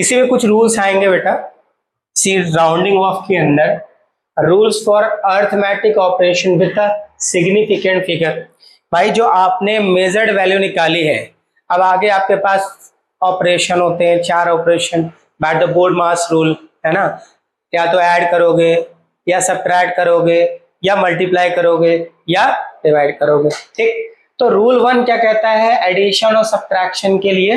इसी में कुछ रूल्स आएंगे बेटा, सी राउंडिंग ऑफ के अंदर rules for arithmetic operation with a significant figure. भाई जो आपने मेजर्ड वैल्यू निकाली है, अब आगे आपके पास ऑपरेशन होते हैं, 4 operation by the board mass rule, है ना। या तो ऐड करोगे या सब्ट्रैक्ट करोगे या मल्टीप्लाई करोगे या डिवाइड करोगे, ठीक। तो रूल 1 क्या कहता है एडिशन और सब्ट्रैक्शन के लिए?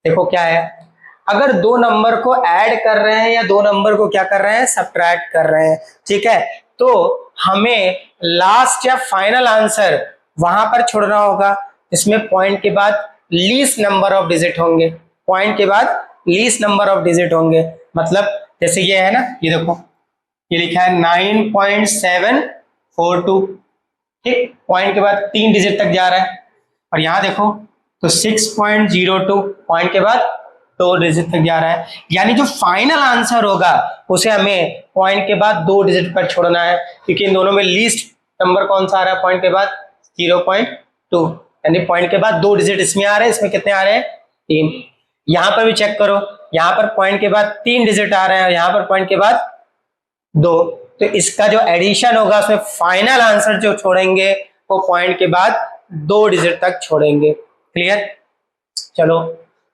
देखो क्या है, अगर दो नंबर को ऐड कर रहे हैं या दो नंबर को क्या कर रहे हैं, सब्ट्रैक्ट कर रहे हैं, ठीक है, तो हमें लास्ट या फाइनल आंसर वहां पर छोड़ना होगा इसमें पॉइंट के बाद लीस्ट नंबर ऑफ डिजिट होंगे, पॉइंट के बाद लीस्ट नंबर ऑफ डिजिट होंगे। मतलब जैसे ये है ना, ये देखो ये लिखा है 9.742, ठीक, पॉइंट के बाद 3 डिजिट तक जा रहा है। और यहां देखो तो 6.02, पॉइंट के बाद 2 डिजिट तक जा रहा है। यानी जो फाइनल आंसर होगा उसे हमें पॉइंट के बाद 2 डिजिट पर छोड़ना है, क्योंकि इन दोनों में लीस्ट नंबर कौन सा आ रहा है, पॉइंट के बाद 0.2, यानी पॉइंट के बाद 2 डिजिट इसमें आ रहे हैं, इसमें कितने आ रहे हैं, 3। यहां पर भी चेक करो, यहां पर पॉइंट के बाद 3 डिजिट आ रहे हैं और यहां पर पॉइंट के बाद 2, तो इसका जो एडिशन होगा उसमें फाइनल आंसर जो छोड़ेंगे वो पॉइंट के बाद 2 डिजिट तक छोड़ेंगे। क्लियर? चलो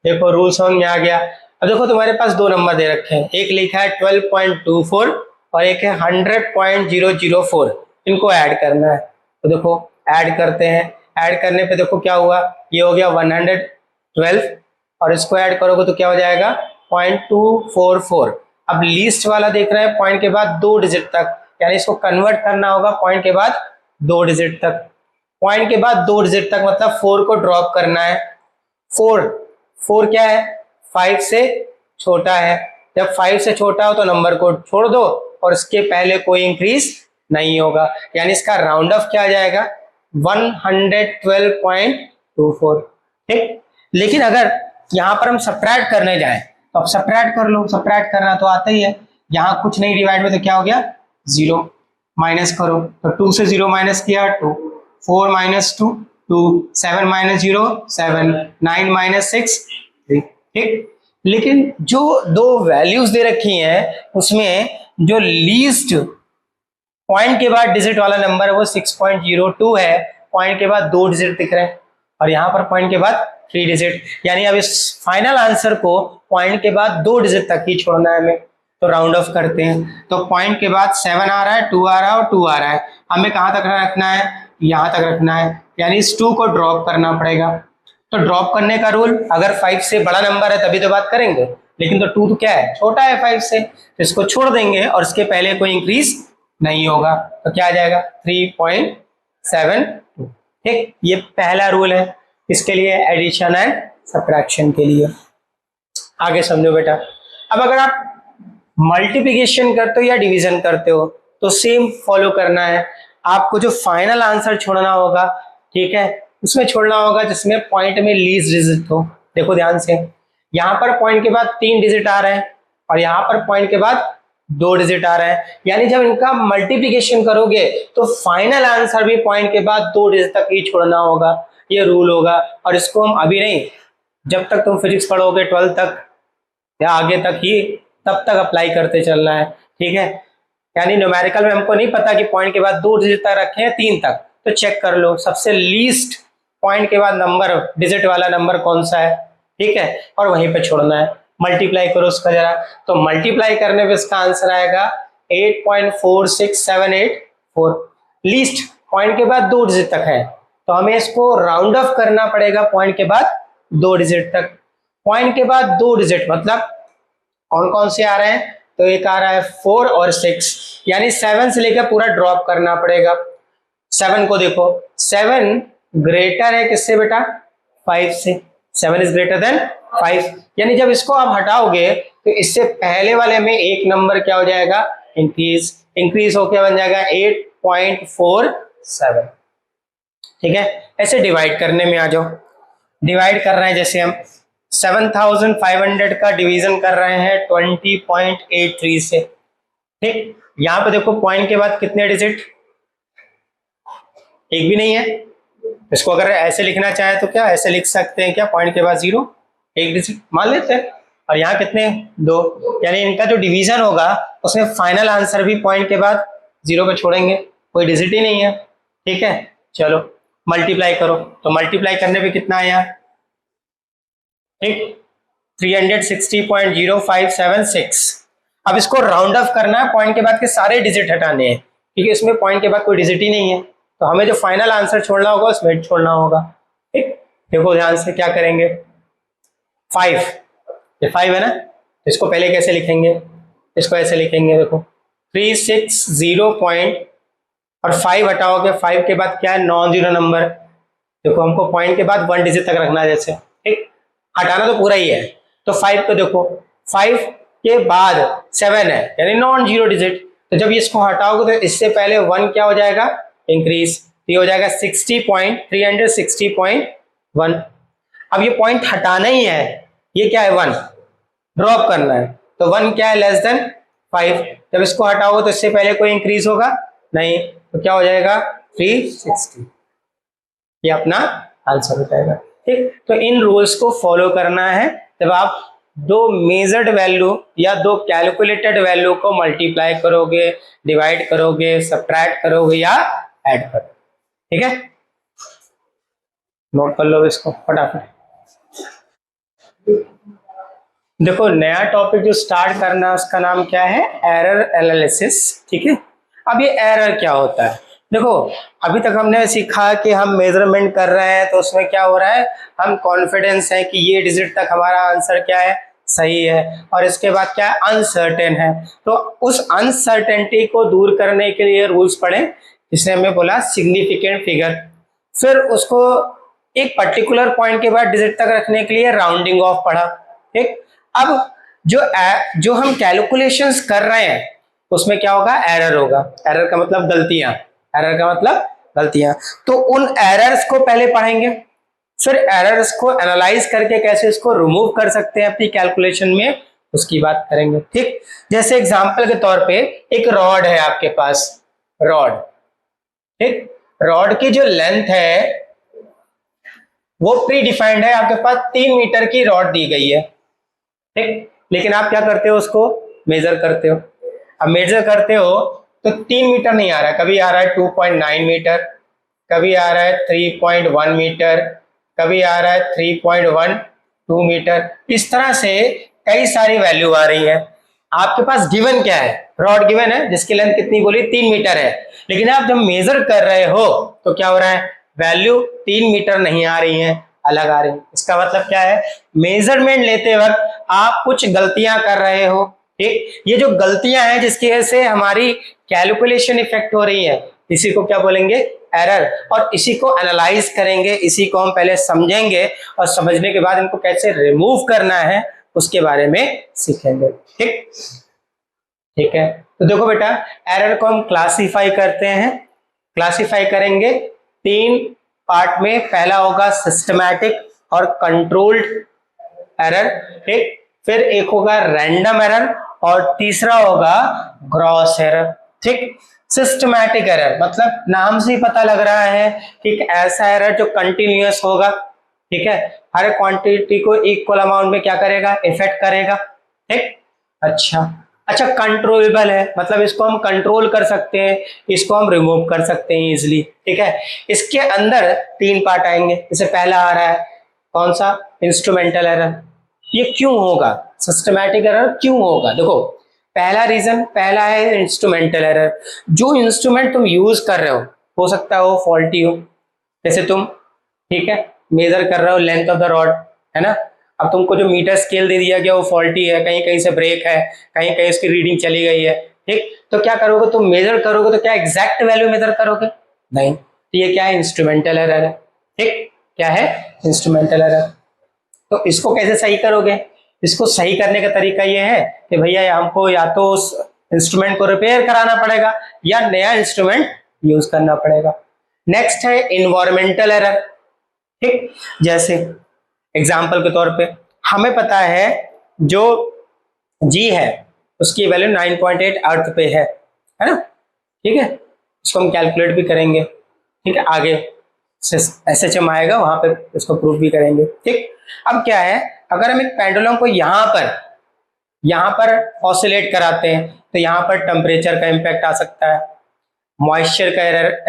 देखो रूल समझ में आ गया। अब देखो तुम्हारे पास दो नंबर दे रखे हैं, एक लिखा है 12.24 और एक है 100.004, इनको ऐड करना है। तो देखो ऐड करते हैं, ऐड करने पे देखो क्या हुआ, ये हो गया 112 और इसको ऐड करोगे तो क्या हो जाएगा 0.244। अब लीस्ट वाला देख रहे हैं पॉइंट के बाद 2 डिजिट तक, यानी इसको कन्वर्ट करना होगा पॉइंट के बाद 2 डिजिट तक, पॉइंट के बाद 2 डिजिट तक मतलब 4 को ड्रॉप करना है। 4 क्या है, 5 से छोटा है, जब 5 से छोटा हो तो नंबर को छोड़ दो और इसके पहले कोई इंक्रीज नहीं होगा, यानी इसका राउंड ऑफ क्या आ जाएगा 112.24, ठीक। लेकिन अगर यहां पर हम सब्ट्रैक्ट करने जाएं तो अब सब्ट्रैक्ट कर लो, सब्ट्रैक्ट करना तो आता ही है, यहां कुछ नहीं डिवाइड में तो क्या हो गया 0, माइनस करो तो 2 से 0 माइनस किया 2, 4 माइनस 2 2, 7 माइनस 0 7, 9 माइनस 6 3, ठीक। लेकिन जो दो वैल्यूज दे रखी हैं उसमें जो लीस्ट पॉइंट के बाद डिजिट वाला नंबर है वो 6.02 है, पॉइंट के बाद 2 डिजिट दिख रहे हैं और यहां पर पॉइंट के बाद 3 डिजिट, यानी अब इस फाइनल आंसर को पॉइंट के बाद 2 डिजिट तक ही छोड़ना है हमें। तो राउंड ऑफ करते हैं, तो पॉइंट के बाद 7 आ रहा है, 2 आ रहा है और 2 आ रहा है, हमें कहां तक रखना है, यहां तक रखना है, यानी इस 2 को ड्रॉप करना पड़ेगा। तो ड्रॉप करने का रूल, अगर 5 से बड़ा नंबर है तभी तो बात करेंगे, लेकिन तो 2 तो क्या है, छोटा है 5 से, तो इसको छोड़ देंगे और इसके पहले कोई इंक्रीज नहीं होगा, तो क्या आ जाएगा 3.72, ठीक। ये पहला रूल है इसके लिए, एडिशन एंड सब्ट्रैक्शन के लिए। आगे समझो बेटा, अब अगर आप मल्टीप्लिकेशन करते हो या डिवीजन करते हो तो सेम फॉलो करना है, आपको जो फाइनल आंसर छोड़ना होगा, ठीक है, उसमें छोड़ना होगा जिसमें पॉइंट में लीस्ट डिजिट हो। देखो ध्यान से, यहां पर पॉइंट के बाद 3 डिजिट आ रहे हैं और यहां पर पॉइंट के बाद 2 डिजिट आ रहे हैं, यानी जब इनका मल्टीप्लिकेशन करोगे तो फाइनल आंसर भी पॉइंट के बाद 2 डिजिट तक ही छोड़ना होगा, ये रूल होगा। और इसको हम अभी नहीं, जब तक तुम फिजिक्स पढ़ोगे 12 तक या आगे तक ही, तब तक अप्लाई करते चलना है, ठीक है। यानी न्यूमेरिकल में हमको नहीं पता कि पॉइंट के बाद 2 डिजिट तक रखे हैं 3 तक, तो चेक कर लो सबसे लीस्ट पॉइंट के बाद नंबर डिजिट वाला नंबर कौन सा है, ठीक है, और वहीं पे छोड़ना है। मल्टीप्लाई करो उसका जरा, तो मल्टीप्लाई करने पे इसका आंसर आएगा 8.46784। लीस्ट पॉइंट के बाद 2 डिजिट तक है तो हमें इसको राउंड ऑफ करना पड़ेगा पॉइंट के बाद 2 डिजिट तक। पॉइंट के बाद 2 डिजिट मतलब कौन कौन से आ रहे हैं, तो एक आ रहा है 4 और 6, यानी 7 से लेकर पूरा ड्रॉप करना पड़ेगा। 7 को देखो, 7 ग्रेटर है किससे बेटा, 5 से, 7 इज ग्रेटर देन 5, यानी जब इसको आप हटाओगे तो इससे पहले वाले में एक नंबर क्या हो जाएगा, इंक्रीज, इंक्रीज होकर बन जाएगा 8.47, ठीक है। ऐसे डिवाइड करने में आ जाओ, डिवाइड कर रहे हैं, जैसे हम 7500 का डिवीजन कर रहे हैं 20.83 से, ठीक। यहां पे देखो पॉइंट के बाद कितने डिजिट, एक भी नहीं है। इसको अगर ऐसे लिखना चाहे तो क्या ऐसे लिख सकते हैं क्या, पॉइंट के बाद 0, एक डिजिट मान लेते हैं, और यहाँ कितने 2, यानी इनका जो डिवीजन होगा उसमें फाइनल आंसर भी पॉइंट के बाद 0 पे छोड़ेंगे, कोई डिजिट ही नहीं है। ठीक है, चलो मल्टीप्लाई करो, तो मल्टीप्लाई करने पे कितना आया, ठीक 360.0576। अब इसको राउंड ऑफ करना है, पॉइंट के बाद के सारे डिजिट हटाने हैं, क्योंकि इसमें पॉइंट के बाद कोई डिजिट ही नहीं है, तो हमें जो फाइनल आंसर छोड़ना होगा उसमें छोड़ना होगा। ठीक, देखो ध्यान से क्या करेंगे, 5, ये 5 है ना, इसको पहले कैसे लिखेंगे, इसको ऐसे लिखेंगे, देखो 360 पॉइंट और 5 हटाओगे, 5 के बाद क्या है, नॉन जीरो नंबर, देखो हमको पॉइंट के बाद 1 डिजिट तक रखना है जैसे, ठीक हटाना तो पूरा ही है, तो 5 को देखो 5 के बाद 7 है यानी नॉन जीरो डिजिट, तो जब इसको हटाओगे तो इससे पहले 1 क्या हो जाएगा, इंक्रीज, ये हो जाएगा 360.1। अब ये पॉइंट हटाना ही है, ये क्या है 1 ड्रॉप करना है, तो 1 क्या है, लेस देन 5, जब इसको हटाओगे तो इससे पहले कोई इंक्रीज होगा नहीं, तो क्या हो जाएगा 360, ये अपना आंसर हो जाएगा। ठीक, तो इन रूल्स को फॉलो करना है जब आप दो मेजर्ड वैल्यू या दो कैलकुलेटेड वैल्यू को मल्टीप्लाई करोगे, डिवाइड करोगे, सब्ट्रैक्ट करोगे या ऐड करोगे। ठीक है, नोट कर लो इसको फटाफट। देखो नया टॉपिक जो स्टार्ट करना है उसका नाम क्या है, एरर एनालिसिस। ठीक है, अब ये एरर क्या होता है, देखो अभी तक हमने सीखा कि हम मेजरमेंट कर रहे हैं तो उसमें क्या हो रहा है, हम कॉन्फिडेंस है कि ये डिजिट तक हमारा आंसर क्या है, सही है, और इसके बाद क्या है, अनसर्टेन है, तो उस अनसर्टेनिटी को दूर करने के लिए रूल्स पढ़े, जिसने हमें बोला सिग्निफिकेंट फिगर, फिर उसको एक पर्टिकुलर पॉइंट के बाद डिजिट तक रखने के लिए राउंडिंग ऑफ पढ़ा। ठीक, अब जो हम कैलकुलेशंस कर रहे हैं उसमें क्या होगा, एरर होगा, एरर का मतलब गलतियां, एरर का मतलब गलतियां, तो उन एरर्स को पहले पढ़ेंगे, फिर एरर्स को एनालाइज करके कैसे इसको रिमूव कर सकते हैं अपनी कैलकुलेशन में, उसकी बात करेंगे। ठीक, जैसे एग्जांपल के तौर पे एक रॉड है आपके पास, रॉड, ठीक रॉड की जो लेंथ है वो प्री डिफाइंड है, आपके पास 3 मीटर की रॉड दी गई है। ठीक, लेकिन आप क्या करते हो, उसको मेजर करते हो, अब मेजर करते हो तो 3 मीटर नहीं आ रहा है, कभी आ रहा है 2.9 मीटर, कभी आ रहा है 3.1 मीटर, कभी आ रहा है 3.12 मीटर, इस तरह से कई सारी वैल्यू आ रही है। आपके पास गिवन क्या है, रॉड गिवन है जिसकी लेंथ कितनी बोली, 3 मीटर है, लेकिन आप जब मेजर कर रहे हो तो क्या हो रहा है, वैल्यू 3 मीटर नहीं आ रही है, अलग आ रही है। इसका मतलब क्या है, मेजरमेंट लेते वक्त आप कुछ गलतियां कर रहे हो। ठीक, ये जो गलतियां हैं जिसकी वजह से हमारी कैलकुलेशन इफेक्ट हो रही है, इसी को क्या बोलेंगे, एरर, और इसी को एनालाइज करेंगे, इसी को हम पहले समझेंगे और समझने के बाद इनको कैसे रिमूव करना है उसके बारे में सीखेंगे। ठीक, ठीक है, तो देखो बेटा एरर को हम क्लासिफाई करते हैं, क्लासिफाई करेंगे 3 पार्ट में, पहला होगा सिस्टमैटिक और कंट्रोल्ड एरर, ठीक, फिर एक होगा रैंडम एरर और तीसरा होगा ग्रॉस एरर। ठीक, सिस्टमैटिक एरर मतलब नाम से ही पता लग रहा है कि ऐसा एरर जो कंटिन्यूअस होगा, ठीक है, हर क्वांटिटी को इक्वल अमाउंट में क्या करेगा, इफेक्ट करेगा। ठीक, अच्छा कंट्रोलेबल है, मतलब इसको हम कंट्रोल कर सकते हैं, इसको हम रिमूव कर सकते हैं इजिली। ठीक है, इसके अंदर 3 पार्ट आएंगे, जैसे पहला आ रहा है कौन सा, इंस्ट्रूमेंटल एरर। ये क्यों होगा, सिस्टमैटिक एरर क्यों होगा, देखो पहला रीजन, पहला है इंस्ट्रूमेंटल एरर, जो इंस्ट्रूमेंट तुम यूज कर रहे हो सकता है वो फॉल्टी हो, जैसे तुम ठीक है मेजर कर रहे हो लेंथ ऑफ द रॉड, है ना, अब तुमको जो मीटर स्केल दे दिया गया वो फॉल्टी है, कहीं कहीं से ब्रेक है, कहीं कहीं उसकी रीडिंग चली गई है। ठीक, तो क्या करोगे, तुम मेजर करोगे तो क्या एग्जैक्ट वैल्यू मेजर करोगे, नहीं, तो ये क्या है, इंस्ट्रूमेंटल एरर है। ठीक, क्या है, इंस्ट्रूमेंटल एरर। तो इसको कैसे सही करोगे, इसको सही करने का तरीका ये है कि भैया हमको या तो उस इंस्ट्रूमेंट को रिपेयर कराना पड़ेगा या नया इंस्ट्रूमेंट यूज करना पड़ेगा। नेक्स्ट है इन्वायरमेंटल एरर। ठीक, जैसे एग्जाम्पल के तौर पे हमें पता है जो जी है उसकी वैल्यू 9.8 अर्थ पे है ना, ठीक है, इसको हम कैलकुलेट भी करेंगे। ठीक है, आगे SHM आएगा वहां पे इसको प्रूव भी करेंगे। ठीक, अब क्या है, अगर हम एक पेंडुलम को यहाँ पर ऑसिलेट कराते हैं तो यहाँ पर टेम्परेचर का इम्पैक्ट आ सकता है, मॉइस्चर का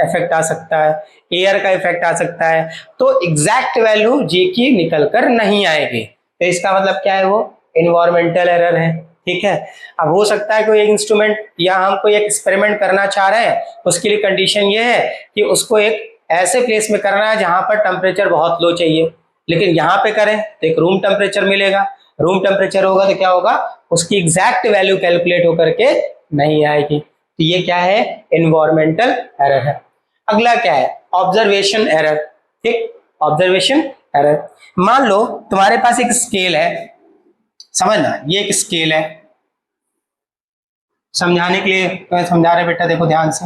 इफेक्ट आ सकता है, एयर का इफेक्ट आ सकता है, तो एग्जैक्ट वैल्यू जी की निकल कर नहीं आएगी। तो इसका मतलब क्या है, वो इन्वायरमेंटल एरर है। ठीक है, अब हो सकता है कोई एक इंस्ट्रूमेंट या हम कोई एक एक्सपेरिमेंट करना चाह रहे हैं, उसके लिए कंडीशन ये है कि उसको एक ऐसे प्लेस में करना है जहां पर टेम्परेचर बहुत लो चाहिए, लेकिन यहाँ पे करें तो एक रूम टेम्परेचर मिलेगा, रूम टेम्परेचर होगा तो क्या होगा, उसकी एग्जैक्ट वैल्यू कैलकुलेट होकर के नहीं आएगी। तो ये क्या है, इन्वायरमेंटल एरर है। अगला क्या है, ऑब्जर्वेशन एरर। ठीक, ऑब्जर्वेशन एरर। मान लो तुम्हारे पास एक स्केल है, समझना ये एक स्केल है, समझाने के लिए मैं समझा रहे बेटा, देखो ध्यान से,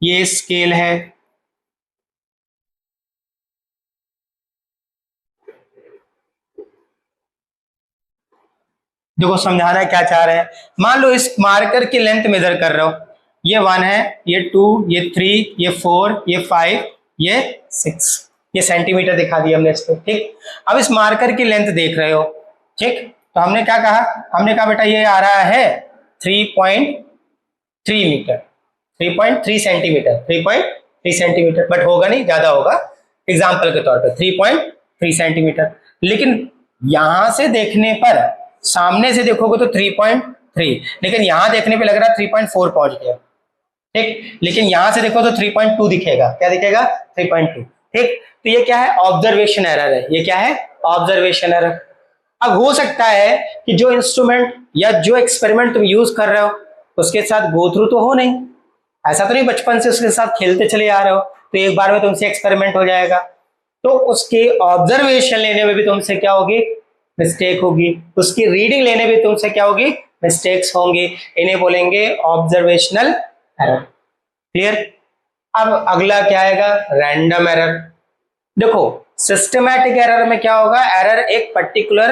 ये स्केल है, देखो समझाना क्या चाह रहे हैं। मान लो इस मार्कर की लेंथ मेजर कर रहे हो, ये 1 है, ये 2, ये 3, ये 4, ये 5, ये 6, ये सेंटीमीटर दिखा दिया हमने इसको। ठीक, अब इस मार्कर की लेंथ देख रहे हो। ठीक, तो हमने क्या कहा, हमने कहा बेटा ये आ रहा है 3.3 मीटर, 3.3 सेंटीमीटर, 3.3 सेंटीमीटर, बट होगा नहीं, ज्यादा होगा, एग्जाम्पल के तौर पर 3.3 सेंटीमीटर। लेकिन यहां से देखने पर, सामने से देखोगे तो 3.3, लेकिन यहां देखने पे लग रहा है 3.4 पहुंच गया। ठीक, लेकिन यहां से देखो तो 3.2 दिखेगा, क्या दिखेगा, 3.2। ठीक, तो ये क्या है, ऑब्जर्वेशन एरर है। ये क्या है, ऑब्जर्वेशन एरर। अब हो सकता है कि जो इंस्ट्रूमेंट या जो एक्सपेरिमेंट तुम यूज कर रहे हो उसके साथ गो थ्रू तो हो नहीं, ऐसा तो नहीं बचपन से उसके साथ खेलते चले आ रहे हो तो एक बार में तुमसे एक्सपेरिमेंट हो जाएगा। तो उसके ऑब्जर्वेशन लेने में भी तुमसे क्या होगी, मिस्टेक होगी, उसकी रीडिंग लेने में तुमसे क्या होगी, मिस्टेक्स होंगी। इन्हें बोलेंगे ऑब्जर्वेशनल एरर। क्लियर। अब अगला क्या आएगा, रैंडम एरर। देखो सिस्टमैटिक एरर में क्या होगा, एरर एक पर्टिकुलर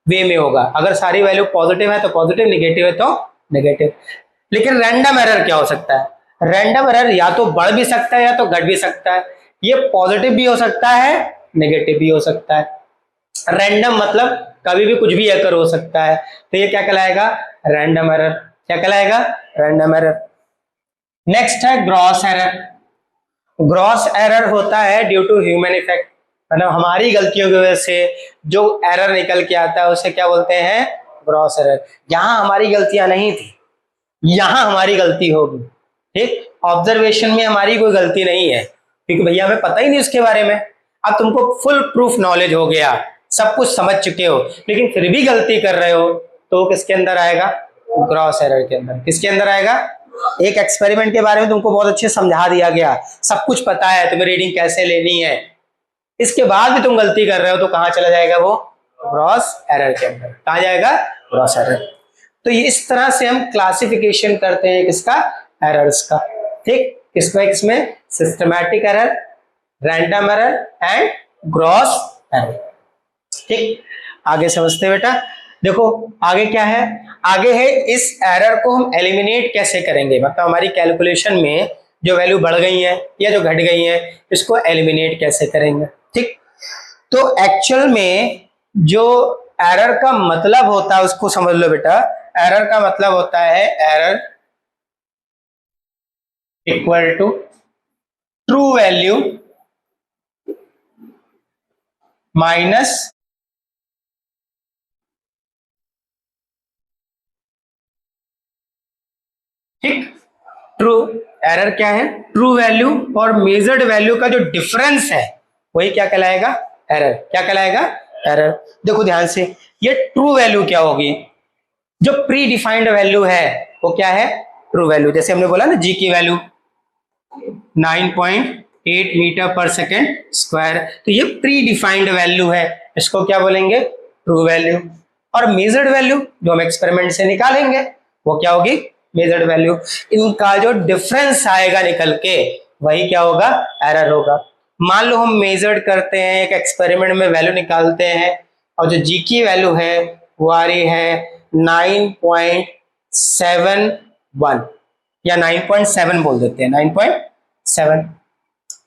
वे में होगा, अगर सारी वैल्यू पॉजिटिव है तो पॉजिटिव, नेगेटिव है तो नेगेटिव। लेकिन रैंडम एरर क्या हो सकता है, रैंडम एरर या तो बढ़ भी सकता है या तो घट भी सकता है, ये पॉजिटिव भी हो सकता है, नेगेटिव भी हो सकता है। रैंडम मतलब कभी भी कुछ भी एकर हो सकता है, तो ये क्या कहलाएगा, रैंडम एरर। क्या कहलाएगा, रैंडम एरर। नेक्स्ट है ग्रॉस एरर। ग्रॉस एरर होता है ड्यू टू ह्यूमन इफेक्ट, मतलब हमारी गलतियों की वजह से जो एरर निकल के आता है उसे क्या बोलते हैं, ग्रॉस एरर। यहां हमारी गलतियां नहीं थी, यहां हमारी गलती होगी। ठीक, ऑब्जर्वेशन में हमारी कोई गलती नहीं है क्योंकि भैया हमें पता ही नहीं उसके बारे में। अब तुमको फुल प्रूफ नॉलेज हो गया, सब कुछ समझ चुके हो, लेकिन फिर भी गलती कर रहे हो तो किसके अंदर आएगा, ग्रॉस एरर के अंदर। किसके अंदर आएगा, एक एक्सपेरिमेंट के बारे में तुमको बहुत अच्छे समझा दिया गया, सब कुछ पता है, तुम्हें रीडिंग कैसे लेनी है, इसके बाद भी तुम गलती कर रहे हो तो कहां चला जाएगा, वो ग्रॉस एरर के अंदर। कहां जाएगा, ग्रॉस एरर। तो ये इस तरह से हम क्लासिफिकेशन करते हैं किसका, एरर्स का। ठीक, किसमें किसमें, systematic error, random error and gross error. ठीक, आगे समझते हैं बेटा। देखो आगे क्या है, आगे है इस एरर को हम एलिमिनेट कैसे करेंगे, मतलब हमारी कैलकुलेशन में जो वैल्यू बढ़ गई है या जो घट गई है इसको एलिमिनेट कैसे करेंगे। ठीक, तो एक्चुअल में जो एरर का मतलब होता है उसको समझ लो बेटा। एरर का मतलब होता है, error equal to true value minus ठीक, ट्रू एरर क्या है, ट्रू वैल्यू और मेजर्ड वैल्यू का जो डिफरेंस है वही क्या कहलाएगा, एरर। क्या कहलाएगा, एरर। देखो ध्यान से, ये ट्रू वैल्यू क्या होगी, जो प्री डिफाइंड वैल्यू है वो क्या है, ट्रू वैल्यू। जैसे हमने बोला ना जी की वैल्यू 9.8 मीटर पर सेकेंड स्क्वायर, तो ये प्री डिफाइंड वैल्यू है, इसको क्या बोलेंगे, ट्रू वैल्यू। और मेजर्ड वैल्यू जो हम एक्सपेरिमेंट से निकालेंगे वो क्या होगी, मेजर्ड वैल्यू। इनका जो डिफरेंस आएगा निकल के वही क्या होगा, एरर होगा। मान लो हम मेजर्ड करते हैं, एक एक्सपेरिमेंट में वैल्यू निकालते हैं और जो जी की वैल्यू है वो आ रही है 9.71 या 9.7 बोल देते हैं, 9.7।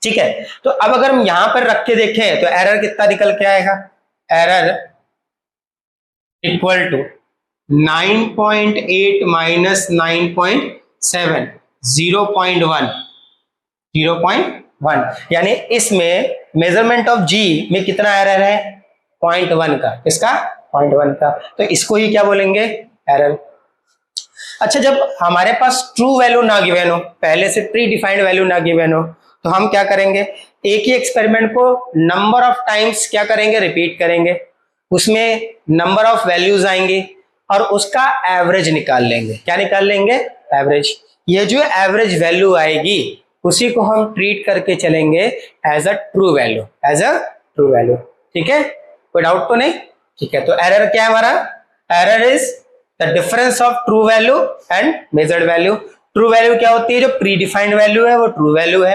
ठीक है, तो अब अगर हम यहां पर रख के देखें तो एरर कितना निकल के आएगा, एरर इक्वल टू 9.8 माइनस 9.7, 0.1, 0.1। यानी इसमें मेजरमेंट ऑफ जी में कितना एरर है? 0.1 का। इसका 0.1 का, तो इसको ही क्या बोलेंगे? एरर। अच्छा, जब हमारे पास ट्रू वैल्यू ना गिवन हो, पहले से प्री डिफाइंड वैल्यू ना गिवन हो, तो हम क्या करेंगे? एक ही एक्सपेरिमेंट को नंबर ऑफ टाइम्स क्या करेंगे? रिपीट करेंगे। उसमें नंबर ऑफ वैल्यूज आएंगी और उसका एवरेज निकाल लेंगे। क्या निकाल लेंगे? एवरेज। ये जो एवरेज वैल्यू आएगी उसी को हम ट्रीट करके चलेंगे as a true value, as a true value. ठीक है, कोई डाउट तो नहीं? ठीक है, तो एरर क्या है हमारा? Error is the difference of true value and measured value. True value क्या होती है? जो प्री डिफाइंड वैल्यू है वो ट्रू वैल्यू है।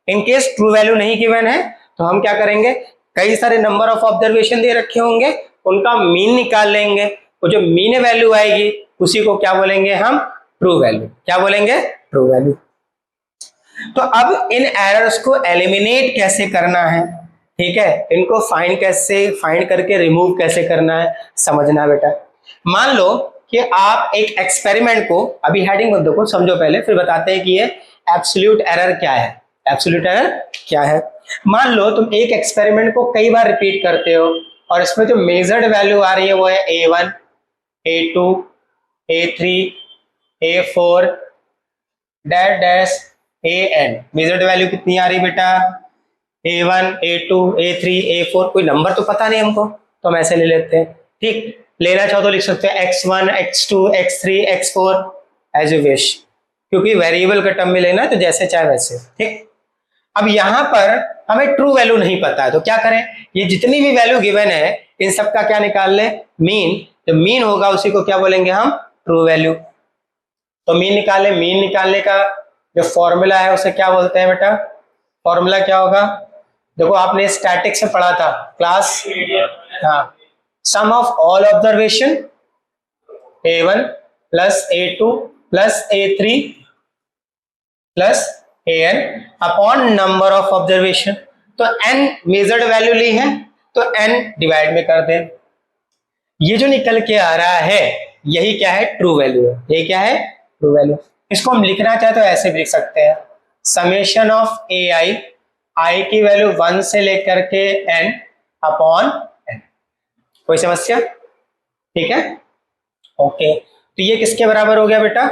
इन केस ट्रू वैल्यू नहीं गिवन है तो हम क्या करेंगे? कई सारे नंबर ऑफ ऑब्जर्वेशन दे रखे होंगे, उनका मीन निकाल लेंगे। वो जो मीन वैल्यू आएगी उसी को क्या बोलेंगे हम? True value. क्या बोलेंगे? True value. तो अब इन एरर्स को एलिमिनेट कैसे करना है, ठीक है, इनको फाइंड करके रिमूव कैसे करना है, समझना बेटा। मान लो कि आप एक एक्सपेरिमेंट को, अभी हेडिंग मत देखो, समझो पहले, फिर बताते हैं कि ये एब्सोल्यूट एरर क्या है। एब्सोल्यूट एरर क्या है? मान लो तुम एक एक्सपेरिमेंट को कई बार रिपीट करते हो और इसमें जो मेजर्ड वैल्यू आ रही है वो है A1, A2, A3, A4 dash dash AN। Measured value कितनी आ रही बेटा? A1, A2, A3, A4। कोई नंबर तो पता नहीं हमको, तो हम ऐसे ले लेते हैं। ठीक, लेना चाहो तो लिख सकते हैं X1, X2, X3, X4 as you wish, क्योंकि वेरिएबल का टर्म में लेना है तो जैसे चाहे वैसे। ठीक, अब यहां पर हमें ट्रू वैल्यू नहीं पता है तो क्या करें? ये जितनी भी वैल्यू गिवन है इन सब का क्या निकाल ले? मीन। तो मीन होगा उसी को क्या बोलेंगे हम? True value. तो मीन निकाले। मीन निकालने का जो फॉर्मूला है उसे क्या बोलते हैं बेटा? फॉर्मूला क्या होगा? देखो आपने स्टैटिक्स में पढ़ा था क्लास, हाँ, sum of all observation A1 plus A2 plus A3 plus AN upon number of observation. तो n मेजर्ड वैल्यू ली है तो n डिवाइड में कर दें। ये जो निकल के आ रहा है यही क्या है? ट्रू वैल्यू है। ये क्या है? True value. इसको हम लिखना चाहे तो ऐसे भी लिख सकते हैं, समेशन ऑफ AI, आई की वैल्यू 1 से लेकर के n अपॉन n। कोई समस्या? ठीक है, ओके। तो ये किसके बराबर हो गया बेटा?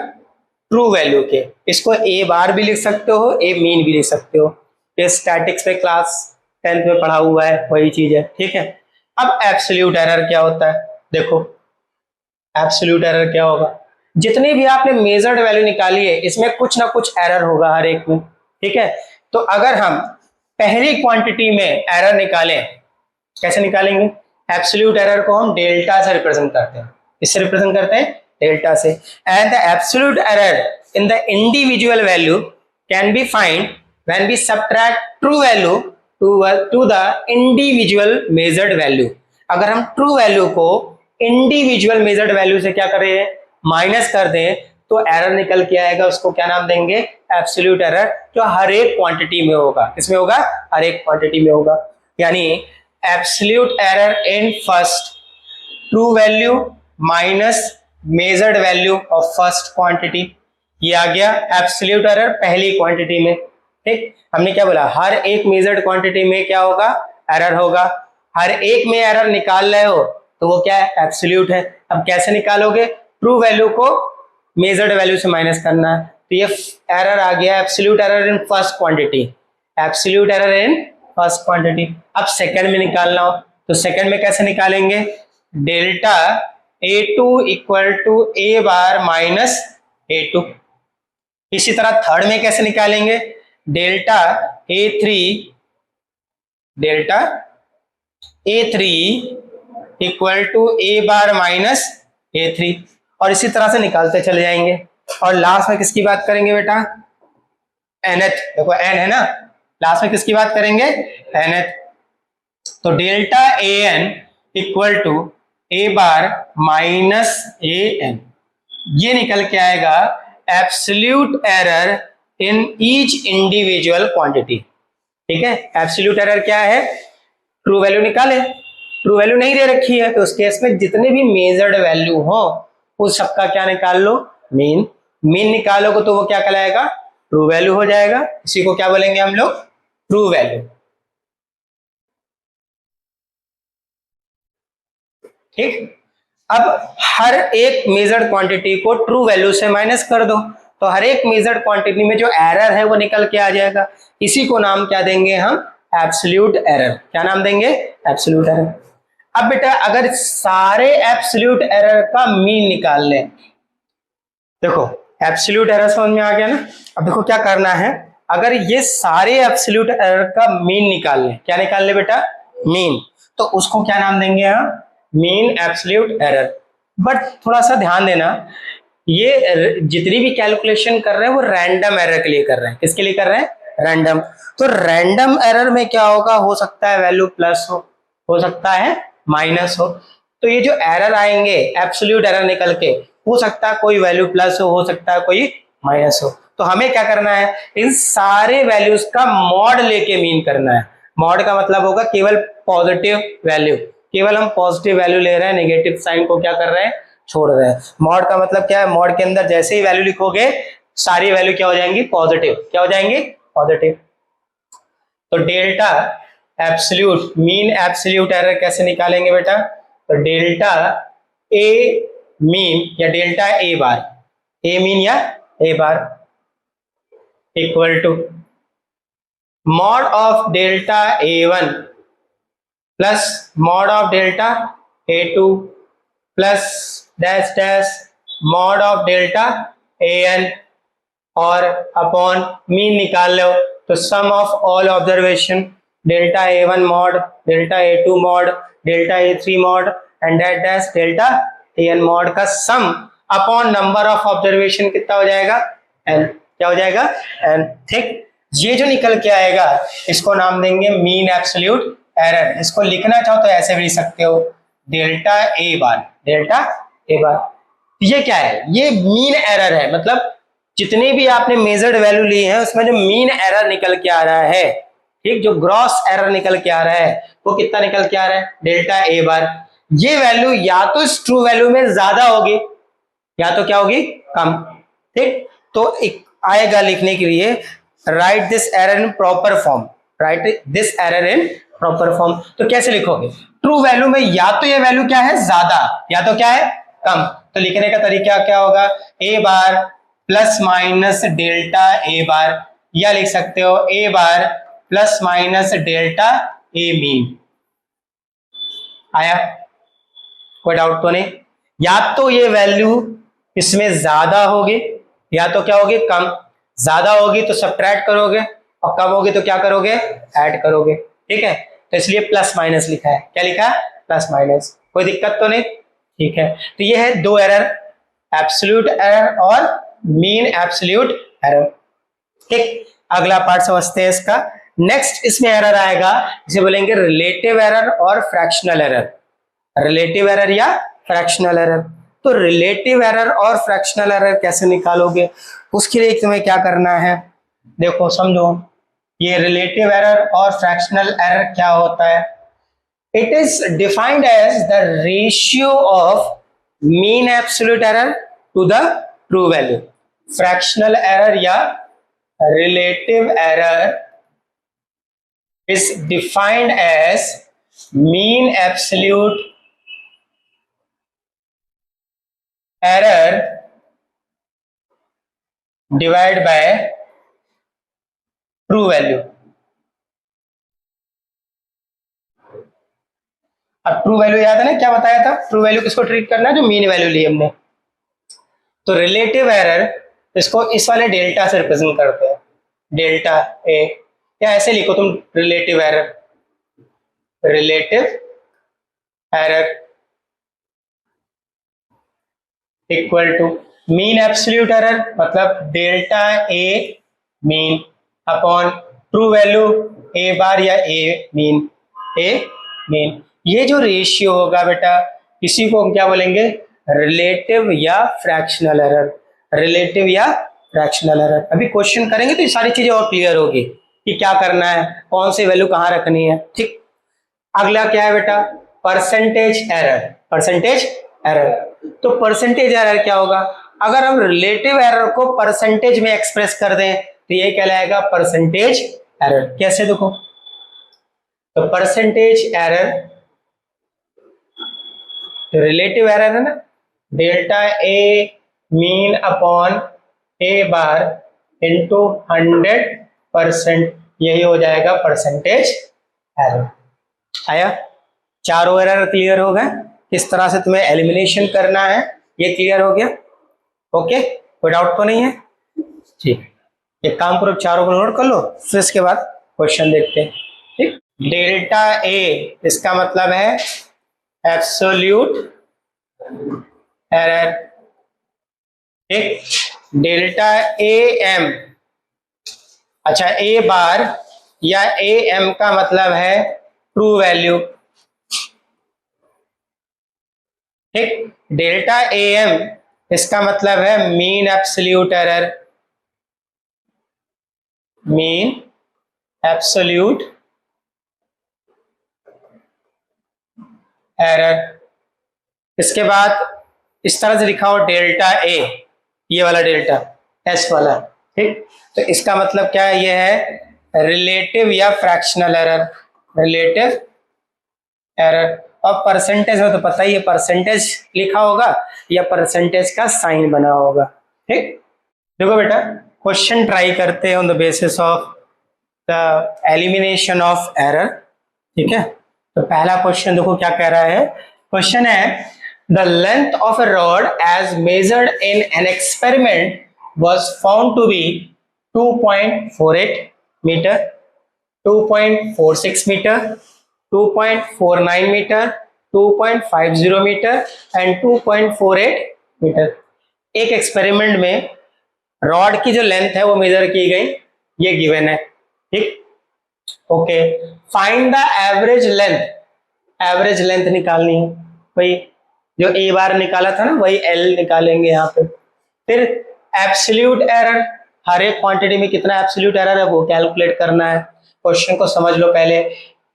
ट्रू वैल्यू के। इसको A बार भी लिख सकते हो, A मीन भी लिख सकते हो। ये स्टैटिक्स में क्लास 10th में पढ़ा हुआ है, वही चीज है। ठीक है, अब एब्सोल्यूट एरर क्या होता है? देखो एब्सोल्यूट एरर क्या होगा? जितनी भी आपने मेजर्ड वैल्यू निकाली है इसमें कुछ ना कुछ एरर होगा हर एक में। ठीक है, तो अगर हम पहली क्वांटिटी में एरर निकालें, कैसे निकालेंगे? एब्सोल्यूट एरर को हम डेल्टा से रिप्रेजेंट करते हैं। इससे रिप्रेजेंट करते हैं डेल्टा से। And the absolute error in the individual value can be find when we subtract true value to the individual measured value. अगर हम ट्रू वैल्यू को इंडिविजुअल मेजर्ड वैल्यू से क्या करें? माइनस कर दें तो एरर निकल के आएगा। उसको क्या नाम देंगे? एब्सोल्यूट एरर, जो हर एक क्वांटिटी में होगा। किसमें होगा? हर एक क्वांटिटी में होगा। यानी absolute error in first true value minus measured value of first quantity, ये आ गया एब्सोल्यूट एरर पहली क्वांटिटी में। ठीक, हमने क्या बोला? हर एक मेजर्ड क्वांटिटी में क्या होगा? एरर होगा। हर एक में एरर निकाल रहे हो तो वो क्या है? एब्सोल्यूट है। अब कैसे निकालोगे? ट्रू वैल्यू को मेजर्ड वैल्यू से माइनस करना है। तो ये एरर आ गया absolute error in first quantity, absolute error in first quantity. अब सेकंड में निकालना हो तो सेकंड में कैसे निकालेंगे? Delta A2 equal to A bar minus A2। इसी तरह थर्ड में कैसे निकालेंगे? Delta A3 equal to A bar minus A3, और इसी तरह से निकालते चले जाएंगे। और लास्ट में किसकी बात करेंगे बेटा? nth। देखो n है ना, लास्ट में किसकी बात करेंगे? nth। तो delta AN equal to A bar minus AN, ये निकल के आएगा absolute error in each individual quantity. ठीक है, एब्सोल्यूट एरर क्या है? ट्रू वैल्यू निकाले, ट्रू वैल्यू नहीं दे रखी है तो उस केस में जितने भी मेजर्ड वैल्यू हो उस सबका क्या निकाल लो, मीन। मीन निकालोगे तो वो क्या कहलाएगा, ट्रू वैल्यू हो जाएगा। इसी को क्या बोलेंगे हम लोग, ट्रू वैल्यू। ठीक, अब हर एक मेजर्ड क्वांटिटी को ट्रू वैल्यू से माइनस कर दो तो हर एक मेजर्ड क्वांटिटी में जो एरर है वो निकल के आ जाएगा। इसी को नाम क्या देंगे हम, एब्सोल्यूट एरर। क्या नाम देंगे, एब्सोल्यूट एरर। अब बेटा अगर सारे एब्सोल्यूट एरर का मीन निकाल लें, देखो एब्सोल्यूट एरर समझ में आ गया ना। अब देखो क्या करना है, अगर ये सारे एब्सोल्यूट एरर का मीन निकाल लें, क्या निकाल ले बेटा, मीन, तो उसको क्या नाम देंगे हम, मीन एब्सोल्यूट एरर। बट थोड़ा सा ध्यान देना, ये जितनी भी कैलकुलेशन कर रहे हैं वो रैंडम एरर के लिए कर रहे हैं। किसके लिए कर रहे हैं, रैंडम। तो रैंडम एरर में क्या होगा, हो सकता है वैल्यू प्लस हो सकता है माइनस हो। तो ये जो एरर आएंगे एब्सोल्यूट एरर निकल के, हो सकता है कोई वैल्यू प्लस हो सकता है कोई माइनस हो। तो हमें क्या करना है, इन सारे वैल्यूज का मॉड लेके मीन करना है। मॉड का मतलब होगा केवल पॉजिटिव वैल्यू, केवल हम पॉजिटिव वैल्यू ले रहे हैं, नेगेटिव साइन को क्या कर रहे हैं, छोड़ रहे हैं। मॉड का मतलब क्या है, मॉड के अंदर जैसे ही वैल्यू लिखोगे सारी वैल्यू क्या हो जाएंगी, पॉजिटिव। क्या हो जाएंगी, पॉजिटिव। तो delta absolute mean absolute error कैसे निकालेंगे बेटा, तो डेल्टा ए मीन या delta A bar, A mean या A bar equal to mod of delta A one plus mod of delta A two plus dash dash mod of delta N और upon mean निकाल लो तो sum of all observation delta A one mod delta A two mod delta ए3 mod and dash dash delta N mod का सम upon number of observation कितना हो जाएगा, N. क्या हो जाएगा, एन। ठीक, ये जो निकल के आएगा इसको नाम देंगे मीन एब्सोल्यूट एरर। इसको लिखना चाहो तो ऐसे भी लिख सकते हो, delta A bar, delta A बार। ये क्या है, ये मीन एरर है। मतलब जितने भी आपने मेजर्ड वैल्यू ली है उसमें जो मीन एरर निकल के आ रहा है, ठीक, जो ग्रॉस एरर निकल के आ रहा है वो कितना निकल के आ रहा है, डेल्टा ए बार। ये वैल्यू या तो इस ट्रू वैल्यू में ज्यादा होगी या तो क्या होगी, कम। ठीक, तो एक आएगा लिखने के लिए, right this error in proper form, right this error in proper form. तो कैसे लिखोगे, ट्रू वैल्यू में या तो ये वैल्यू क्या है, ज्यादा या तो क्या है, कम। तो लिखने का तरीका क्या होगा, ए बार plus minus delta A bar, या लिख सकते हो ए बार plus minus delta A mean. आया, कोई डाउट तो नहीं। या तो ये वैल्यू इसमें ज्यादा होगी या तो क्या होगी, कम। ज्यादा होगी तो सब्ट्रैक्ट करोगे और कम होगी तो क्या करोगे, ऐड करोगे। ठीक है, तो इसलिए प्लस माइनस लिखा है। क्या लिखा है, प्लस माइनस। कोई दिक्कत तो नहीं, ठीक है। तो ये है दो एरर, एब्सोल्यूट एरर और मीन एब्सोल्यूट एरर। ठीक, अगला पार्ट समझते हैं इसका। नेक्स्ट इसमें एरर आएगा, इसे बोलेंगे रिलेटिव एरर और फ्रैक्शनल एरर। रिलेटिव एरर या फ्रैक्शनल एरर। तो रिलेटिव एरर और फ्रैक्शनल एरर कैसे निकालोगे, उसके लिए तुम्हें क्या करना है, देखो समझो। ये रिलेटिव एरर और फ्रैक्शनल एरर क्या होता है, it is defined as the ratio of mean absolute error to the true value. Fractional error या relative error is defined as mean absolute error divide by true value. अब true value याद है ना, क्या बताया था, ट्रू वैल्यू किसको treat करना है, जो मीन वैल्यू ली हमने। तो रिलेटिव एरर इसको इस वाले डेल्टा से रिप्रेजेंट करते हैं, डेल्टा ए, या ऐसे लिखो तुम, relative error, relative error equal to mean absolute error, मतलब delta A mean upon true value A bar या ए मीन, ए मीन। ये जो रेशियो होगा बेटा, इसी को हम क्या बोलेंगे, रिलेटिव या फ्रैक्शनल एरर। रिलेटिव या फ्रैक्शनल एरर। अभी क्वेश्चन करेंगे तो ये सारी चीजें और क्लियर होगी कि क्या करना है, कौन सी वैल्यू कहाँ रखनी है। ठीक, अगला क्या है बेटा, परसेंटेज एरर, परसेंटेज एरर। तो परसेंटेज एरर क्या होगा, अगर हम रिलेटिव एरर को परसेंटेज में एक्सप्रेस कर दें तो ये कहलाएगा परसेंटेज एरर। कैसे देखो, तो परसेंटेज एरर रिलेटिव एरर है ना, delta A mean upon A bar into 100%, यही हो जाएगा परसेंटेज एरर। आया, चारों एरर क्लियर हो गए, किस तरह से तुम्हें एलिमिनेशन करना है ये क्लियर हो गया। ओके, कोई डाउट तो नहीं है? ठीक, एक काम करो, चारों को नोट कर लो, फिर इसके बाद क्वेश्चन देखते हैं। ठीक, डेल्टा ए इसका मतलब है एब्सोल्यूट एरर। ठीक, डेल्टा ए एम, अच्छा ए बार या ए एम का मतलब है ट्रू वैल्यू। ठीक, डेल्टा ए एम इसका मतलब है mean absolute error, mean absolute error. इसके बाद इस तरह से लिखा हो डेल्टा ए, ये वाला डेल्टा एस वाला। ठीक, तो इसका मतलब क्या है, ये है रिलेटिव या फ्रैक्शनल एरर, रिलेटिव एरर। और परसेंटेज में तो पता ही है, परसेंटेज लिखा होगा या परसेंटेज का साइन बना होगा। ठीक, देखो बेटा, क्वेश्चन ट्राई करते हैं on the basis of the elimination of error. ठीक है, तो पहला क्वेश्चन देखो क्या कह रहा है। क्वेश्चन है the length of a rod as measured in an experiment was found to be 2.48 meter, 2.46 meter, 2.49 meter, 2.50 meter and 2.48 meter। एक एक्सपेरिमेंट में रॉड की जो लेंथ है वो मेजर की गई, ये गिवन है। ठीक, okay, find the average length, average length निकालनी है भाई, जो ए बार निकाला था ना वही एल निकालेंगे यहाँ पे। फिर एब्सोल्यूट एरर, हर एक क्वांटिटी में कितना एब्सोल्यूट एरर है वो कैलकुलेट करना है। क्वेश्चन को समझ लो पहले।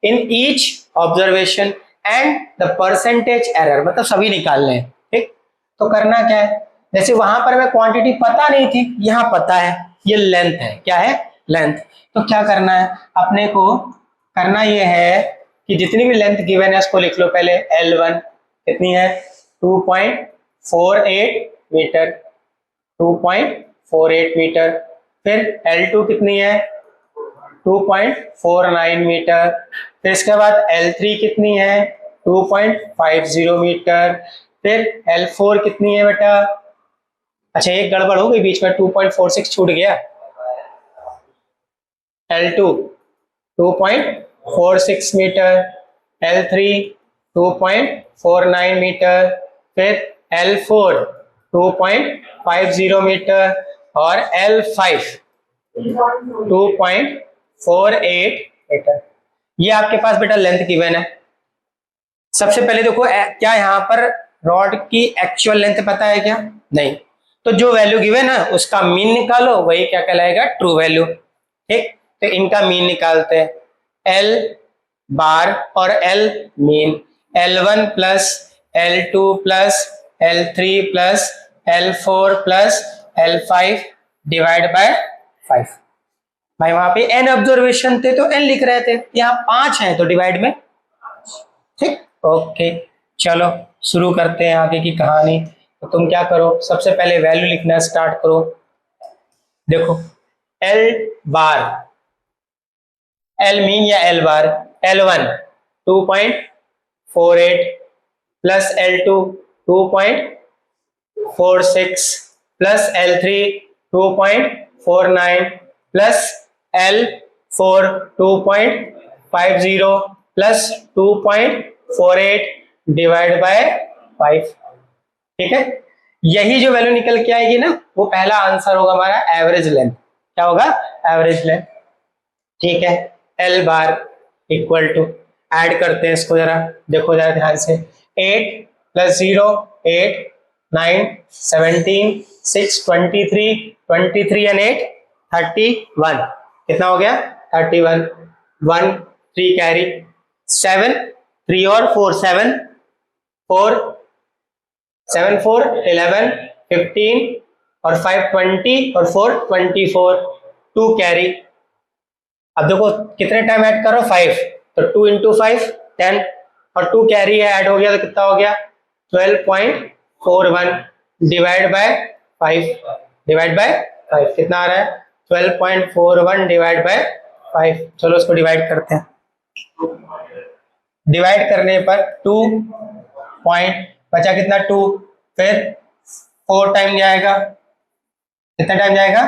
In each observation and the percentage error, मतलब सभी निकालने हैं। ठीक, तो करना क्या है, जैसे वहां पर मैं क्वांटिटी पता नहीं थी, यहाँ पता है, ये लेंथ है, क्या है, लेंथ। तो क्या करना है अपने को, करना ये है कि जितनी भी लेंथ गिवन है उसको लिख लो पहले। L1 कितनी है, 2.48 मीटर, 2.48 मीटर। फिर L2 कितनी है, 2.49 मीटर। फिर इसके बाद L3 कितनी है, 2.50 मीटर। फिर L4 कितनी है बेटा, अच्छा एक गड़बड़ हो गई बीच में, 2.46 छूट गया। L2 2.46 मीटर, L3 2.49 मीटर, फिर L4 2.50 मीटर और L5 2.48 मीटर। ये आपके पास बेटा लेंथ गिवन है। सबसे पहले देखो क्या यहाँ पर रॉड की एक्चुअल लेंथ पता है क्या, नहीं, तो जो वैल्यू गिवन है उसका मीन निकालो, वही क्या कहलाएगा, ट्रू वैल्यू। ठीक, तो इनका मीन निकालते हैं, L बार और L mean, L1 plus L2 plus L3 plus L4 plus L5 divide by 5। भाई वहां पे n ऑब्जर्वेशन थे तो n लिख रहे थे, यहाँ 5 है तो डिवाइड में। ठीक, ओके, चलो शुरू करते हैं आगे की कहानी। तो तुम क्या करो, सबसे पहले वैल्यू लिखना स्टार्ट करो। देखो L बार, L मीन या L bar, L1 2.48 plus L2 2.46 plus L3 2.49 plus L4 2.50 plus 2.48 divide by 5। ठीक है, यही जो वैल्यू निकल के आएगी ना वो पहला आंसर होगा हमारा एवरेज लेंथ। क्या होगा, एवरेज लेंथ। ठीक है, L bar equal to, add करते हैं इसको जरा, देखो जरा ध्यान से, 8 प्लस 0 8, 9 17 6 23 एंड 8 31। कितना हो गया, 31। 1 3 कैरी, 7 3 और 4 7 4 7 4 11 15 और 5 20 और 4 24 2 कैरी। अब देखो कितने टाइम ऐड करो 5, तो 2 इंटू 5 10 और 2 कैरी है ऐड हो गया तो कितना हो गया 12.41 डिवाइड बाय 5 कितना आ रहा है 12.41 डिवाइड बाय 5। चलो उसको डिवाइड करते हैं। डिवाइड करने पर 2 पॉइंट बचा कितना 2, फिर 4 टाइम जाएगा, कितना टाइम जाएगा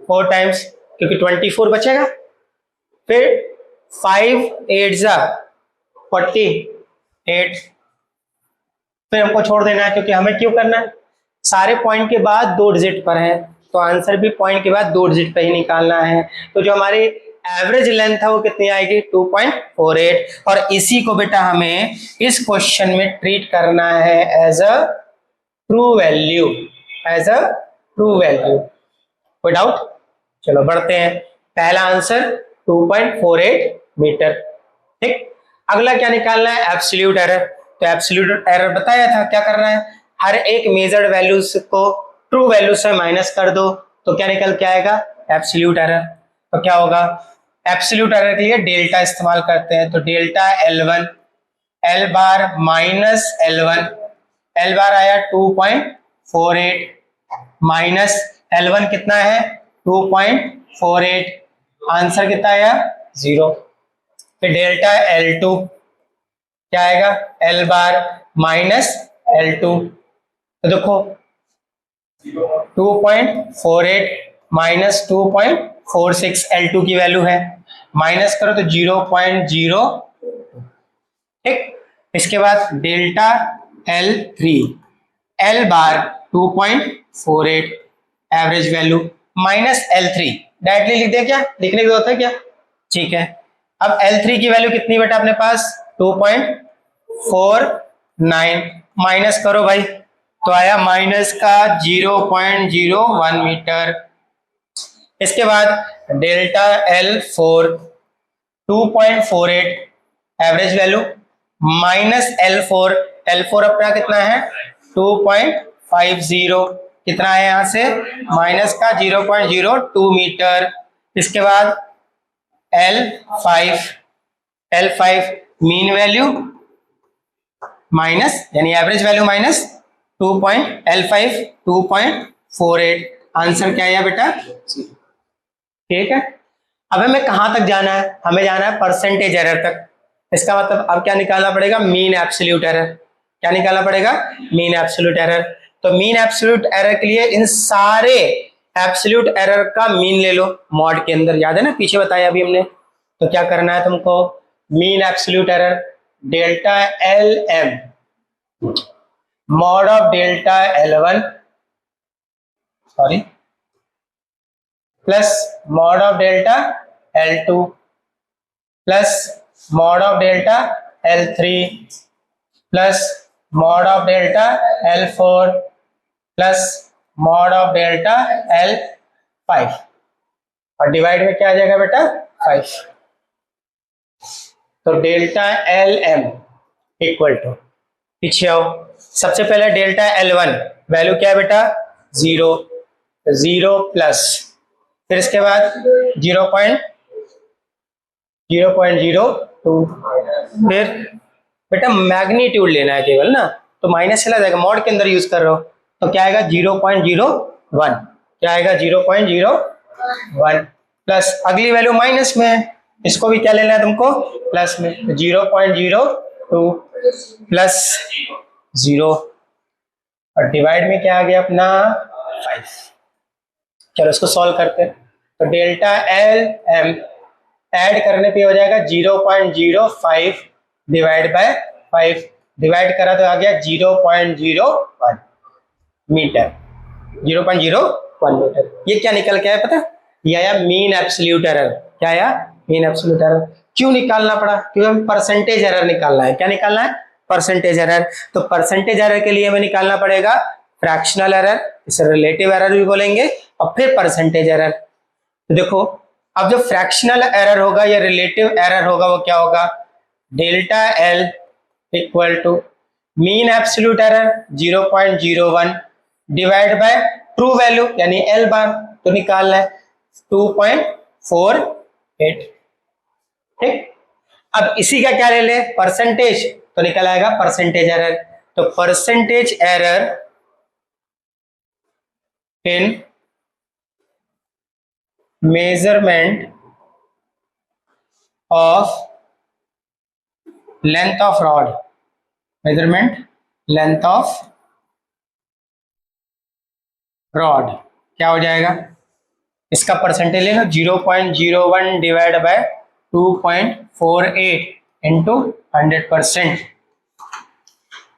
4 टाइम्स क्योंकि 24 बचेगा, फिर 5 8 जा 48, फिर हमको छोड़ देना है क्योंकि हमें क्यों करना है सारे पॉइंट के बाद 2 डिजिट पर है तो आंसर भी पॉइंट के बाद 2 डिजिट पर ही निकालना है। तो जो हमारी एवरेज लेंथ है वो कितनी आएगी 2.48 और इसी को बेटा हमें इस क्वेश्चन में ट्रीट करना है as a true value, as a true value. कोई डाउट? चलो बढ़ते हैं। पहला आंसर 2.48 मीटर। ठीक, अगला क्या निकालना है एब्सोल्यूट एरर। तो एब्सोल्यूट एरर बताया था क्या करना है, हर एक मेजर्ड वैल्यूज को ट्रू वैल्यू से माइनस कर दो तो क्या निकल के आएगा एब्सोल्यूट एरर। तो क्या होगा एब्सोल्यूट एरर के लिए डेल्टा इस्तेमाल करते हैं तो डेल्टा L1 L बार माइनस L1, L बार आया 2.48 माइनस L1 कितना है 2.48, आंसर कितना आया 0। फिर डेल्टा L2 क्या आएगा L बार माइनस L2, तो देखो 2.48 माइनस 2.46 L2 की वैल्यू है, माइनस करो तो 0.0। ठीक, इसके बाद डेल्टा L3 L बार 2.48 average value minus L3 directly लिख दे, क्या लिखने की जरूरत है क्या? ठीक है, अब L3 की वैल्यू कितनी बेटा अपने पास 2.49 माइनस करो भाई तो आया माइनस का 0.01 मीटर। इसके बाद delta L4 2.48 average value minus L4, L4 अपना कितना है 2.50, कितना है यहां से माइनस का 0.02 मीटर। इसके बाद L5 मीन वैल्यू माइनस यानी average value minus L5 2.48, answer क्या है बेटा? ठीक है, अब हमें कहां तक जाना है, हमें जाना है परसेंटेज एरर तक। इसका मतलब अब क्या निकालना पड़ेगा मीन एब्सोल्यूट एरर। क्या निकालना पड़ेगा मीन एब्सोल्यूट एरर। तो मीन एब्सोल्यूट एरर के लिए इन सारे एब्सोल्यूट एरर का मीन ले लो मॉड के अंदर, याद है ना पीछे बताया अभी हमने। तो क्या करना है तुमको mean absolute error delta LM mod of delta L1 sorry plus mod of delta L2 plus mod of delta L3 plus mod of delta L4 plus mod of delta L5 और डिवाइड में क्या आ जाएगा बेटा 5। तो delta LM equal to, पीछे आओ, सबसे पहले डेल्टा L1 वैल्यू क्या है बेटा 0 प्लस, फिर इसके बाद 0.02, फिर बेटा मैग्नीट्यूड लेना है केवल ना, तो माइनस चला जाएगा, मॉड के अंदर यूज कर रहे हो तो क्या आएगा 0.01, क्या आएगा 0.01 प्लस अगली वैल्यू माइनस में है, इसको भी क्या लेना है तुमको प्लस में, 0.02 प्लस 0 और डिवाइड में क्या आ गया अपना 5। चलो इसको सॉल्व करते हैं। तो डेल्टा LM ऐड करने पे हो जाएगा 0.05 डिवाइड बाय 5, डिवाइड करा तो आ गया 0.01 मीटर, 0.01 मीटर। ये क्या निकल के आया पता, ये आया मीन एब्सोल्यूट एरर। क्या आया मीन एब्सोल्यूट एरर। क्यों निकालना पड़ा, क्योंकि हमें परसेंटेज एरर निकालना है। क्या निकालना है परसेंटेज एरर। तो परसेंटेज एरर के लिए हमें निकालना पड़ेगा फ्रैक्शनल एरर, इसे रिलेटिव एरर भी बोलेंगे, और फिर परसेंटेज एरर। तो देखो अब जो फ्रैक्शनल एरर होगा या रिलेटिव एरर होगा वो क्या होगा, delta L equal to mean absolute error 0.01 divide by true value यानी एल बार तो निकालना है 2.48। ठीक, अब इसी का क्या ले ले परसेंटेज तो निकल आएगा परसेंटेज एरर। तो percentage error in measurement of length of rod, measurement length of rod क्या हो जाएगा, इसका परसेंटेज ले लो 0.01 डिवाइड बाय 2.48 इंटू 100%।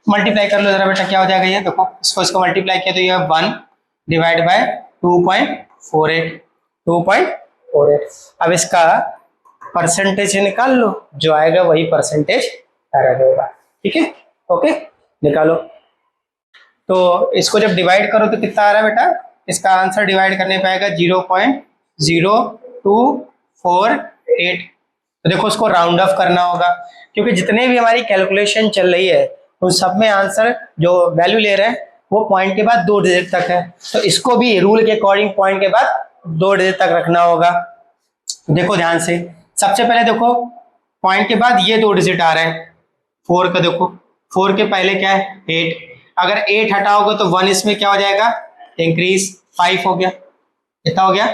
मल्टीप्लाई कर लो जरा बेटा, क्या हो जाएगा ये देखो, इसको मल्टीप्लाई किया तो ये 1 डिवाइड बाय 2.48। अब इसका परसेंटेज निकाल लो, जो आएगा वही परसेंटेज एरर होगा। ठीक है, ओके निकालो। तो इसको जब डिवाइड करो तो कितना आ रहा है बेटा, इसका आंसर डिवाइड करने पे आएगा 0.0248। तो देखो उसको राउंड ऑफ करना होगा, क्योंकि जितने भी हमारी कैलकुलेशन चल रही है उन सब में आंसर जो वैल्यू ले रहे हैं वो पॉइंट के बाद 2 डिजिट तक है, तो इसको भी रूल के अकॉर्डिंग पॉइंट के बाद 2 डिजिट तक रखना होगा। देखो ध्यान से, सबसे पहले देखो पॉइंट के बाद ये 2 डिजिट आ रहे हैं, 4 का देखो 4 के पहले क्या है 8, अगर 8 हटाओगे तो 1 इसमें क्या हो जाएगा इंक्रीज, 5 हो गया, कितना हो गया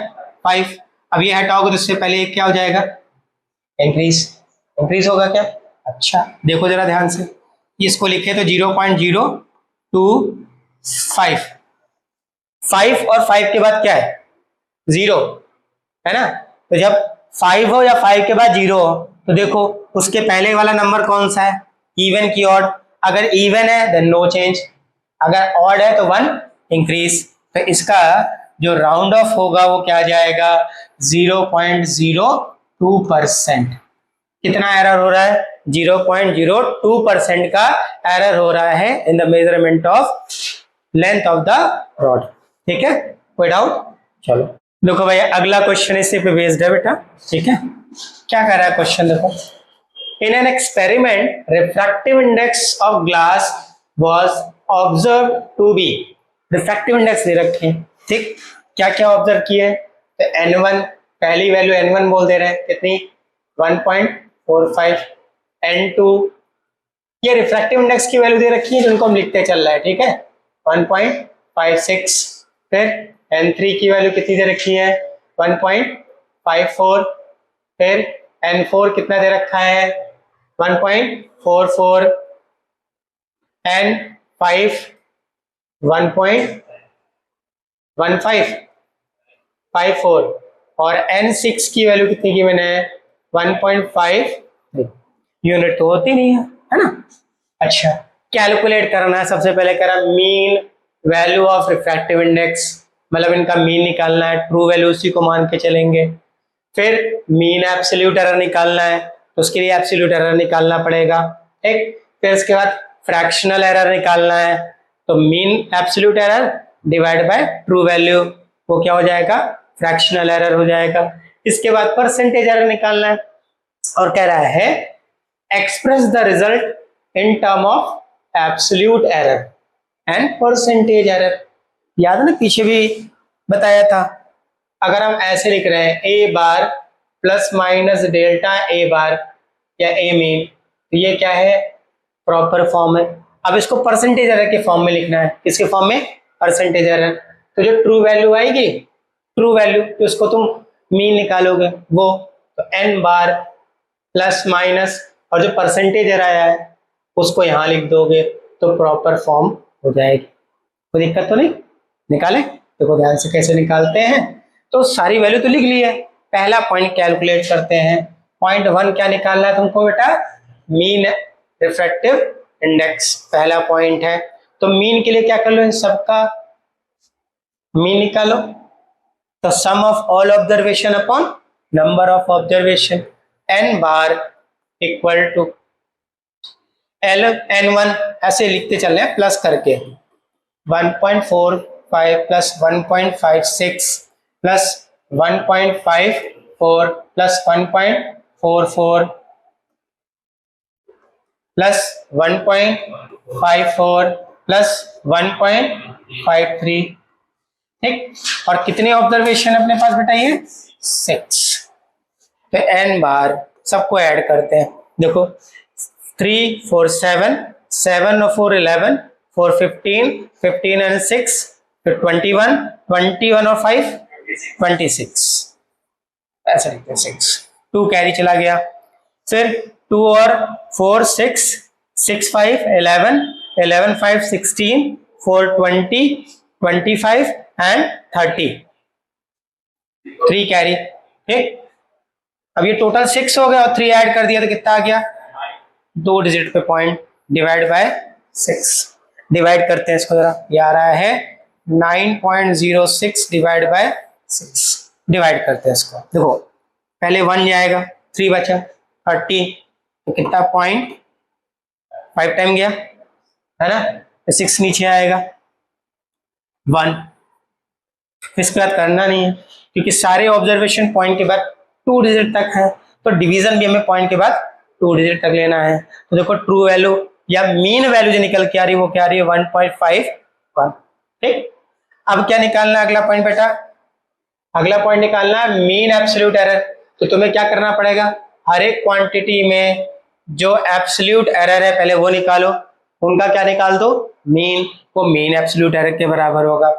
5। अब ये हटाओगे तो इससे पहले एक क्या हो जाएगा इंक्रीज, इंक्रीज होगा क्या। अच्छा देखो जरा ध्यान से, इसको लिखे तो 0.025, 5 और 5 के बाद क्या है 0 है ना, तो जब 5 हो या 5 के बाद 0 हो तो देखो उसके पहले वाला नंबर कौन सा है, इवन की ऑड, अगर इवन है देन नो चेंज, अगर ऑड है तो 1 इंक्रीज। तो इसका जो राउंड ऑफ होगा वो क्या जाएगा 0.02%। कितना एरर हो रहा है 0.02% का एरर हो रहा है in the measurement of length of the rod. ठीक है, कोई डाउट। चलो देखो भैया अगला क्वेश्चन इसी पे बेस्ड है बेटा। ठीक है, क्या कर रहा है क्वेश्चन देखो, in an experiment refractive index of glass was observe to be, refractive index दे रखे हैं। ठीक, क्या क्या ऑब्जर्व किए, तो n1 पहली वैल्यू n1 बोल दे रहे हैं कितनी 1.45, n2 ये रिफ्रैक्टिव इंडेक्स की वैल्यू दे रखी है जिनको हम लिखते चल रहा है। ठीक है 1.56, फिर n3 की वैल्यू कितनी दे रखी है 1.54, फिर n4 कितना दे रखा है 1.44, n5 1.1554 और n6 की वैल्यू कितनी की मैंने 1.5 यूनिट तो होती नहीं है ना। अच्छा कैलकुलेट करना है, सबसे पहले करा mean value of refractive index, मतलब इनका मीन निकालना है, ट्रू वैल्यू उसी को मान के चलेंगे। फिर मीन एब्सोल्यूट एरर निकालना है तो उसके लिए एब्सोल्यूट एरर निकालना पड़ेगा। ठीक, फिर इसके बाद फ्रैक्शनल एरर निकालना है तो mean absolute error divide by true value, वो क्या हो जाएगा फ्रैक्शनल एरर हो जाएगा। इसके बाद परसेंटेज एरर निकालना है और कह रहा है express the result in term of absolute error and percentage error. याद है ना पीछे भी बताया था, अगर हम ऐसे लिख रहे हैं ए बार plus minus delta A bar या ए मीन, तो ये क्या है प्रॉपर फॉर्म है। अब इसको परसेंटेज एरर के फॉर्म में लिखना है, किसके फॉर्म में परसेंटेज एरर। तो जो ट्रू वैल्यू आएगी ट्रू वैल्यू तो उसको तुम मीन निकालोगे वो, तो एन बार प्लस माइनस और जो परसेंटेज एरर आया है उसको यहाँ लिख दोगे तो प्रॉपर फॉर्म हो जाएगी। कोई दिक्कत तो नहीं, निकाले देखो ध्यान से कैसे निकालते हैं। तो सारी वैल्यू तो लिख ली है, पहला पॉइंट कैलकुलेट करते हैं। पॉइंट 1 क्या निकालना है तुमको बेटा मीन रिफ्रैक्टिव इंडेक्स, पहला पॉइंट है। तो मीन के लिए क्या कर लो इन सबका मीन निकालो, तो sum of all observation upon number of observation, N bar equal to L n1 ऐसे लिखते चल रहे हैं प्लस करके 1.45 plus 1.56 plus 1.54 plus 1.44 plus 1.54 plus 1.53, ठीक। और कितने ऑब्जर्वेशन अपने पास बेटा ये 6। तो n बार सबको ऐड करते हैं, देखो 3 4 7, 7 और 4 11, 4 15, 15 and 6 फिर 21, 21 और 5 26, ऐसा लिखते हैं 6। 2 कैरी चला गया, फिर 2 और 4 6, 6 5 11, 11 5 16, 4 20, 25 एंड 30, 3 कैरी, ठीक। अब ये टोटल 6 हो गया और 3 ऐड कर दिया तो कितना आ गया, 2 डिजिट पे पॉइंट, डिवाइड बाय 6। डिवाइड करते हैं इसको जरा, ये आ रहा है 9.06 डिवाइड बाय 6। डिवाइड करते हैं इसको, देखो पहले 1 जाएगा, 3 बचा 30, तो कितना 0.5 टाइम गया है ना, तो 6 नीचे आएगा 1। इसके बाद करना नहीं है क्योंकि सारे ऑब्जर्वेशन पॉइंट के बाद 2 डिजिट तक है, तो डिवीजन भी हमें पॉइंट के बाद 2 डिजिट तक लेना है। तो देखो ट्रू वैल्यू या मीन वैल्यू जो निकल के आ रही है वो क्या आ रही है 1.51, ठीक। अब क्या निकालना है अगला पॉइंट बेटा, अगला पॉइंट निकालना है मीन एब्सोल्यूट एरर। तो तुम्हें क्या करना पड़ेगा, हर एक क्वांटिटी में जो एब्सोल्यूट एरर है पहले वो निकालो, उनका क्या निकाल दो मीन, वो मीन एब्सोल्यूट एरर के बराबर होगा।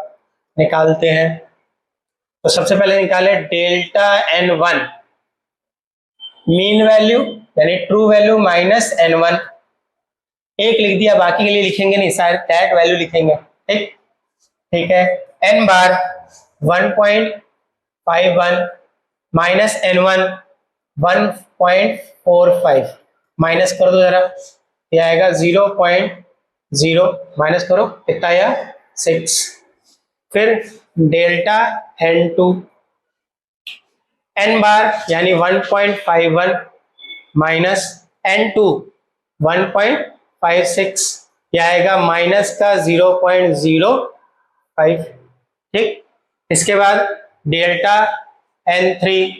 निकालते हैं, तो सबसे पहले निकाले डेल्टा n1 मीन वैल्यू यानी ट्रू वैल्यू माइनस n1, एक लिख दिया, बाकी के लिए लिखेंगे नहीं, शायद दैट वैल्यू लिखेंगे, ठीक। ठीक है, n बार 1.51 माइनस n1 1.45, माइनस कर दो जरा, ये आएगा 0.0, माइनस करो कितना आया 6। फिर डेल्टा n2 n बार यानी 1.51 माइनस n2 1.56, यह आएगा माइनस का 0.05, ठीक। इसके बाद डेल्टा n3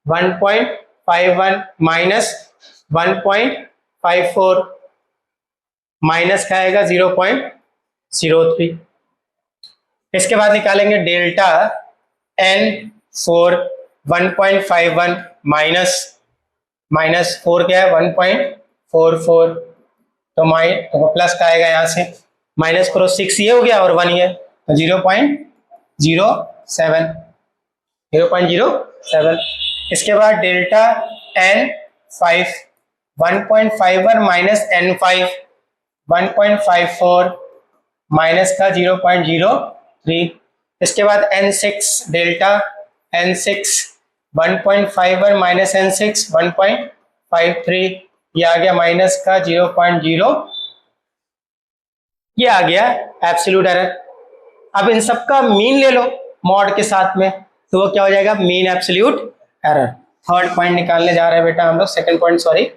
1.51 माइनस 1.54, माइनस का आएगा 0.03। इसके बाद निकालेंगे डेल्टा n4 1.51 माइनस 4 क्या है 1.44, तो प्लस का आएगा यहाँ से, माइनस करो 6 ये हो गया और 1 ये, तो 0.07। इसके बाद delta n5 1.51 minus n5 1.54, minus का 0.03। इसके बाद n6 delta n6 1.51 minus n6 1.53, ये आ गया माइनस का 0.0, ये आ गया एब्सोल्यूट एरर। अब इन सबका मीन ले लो मॉड के साथ में, तो वो क्या हो जाएगा mean absolute error. Third point निकालने जा रहे हैं बेटा हम लोग, second point sorry,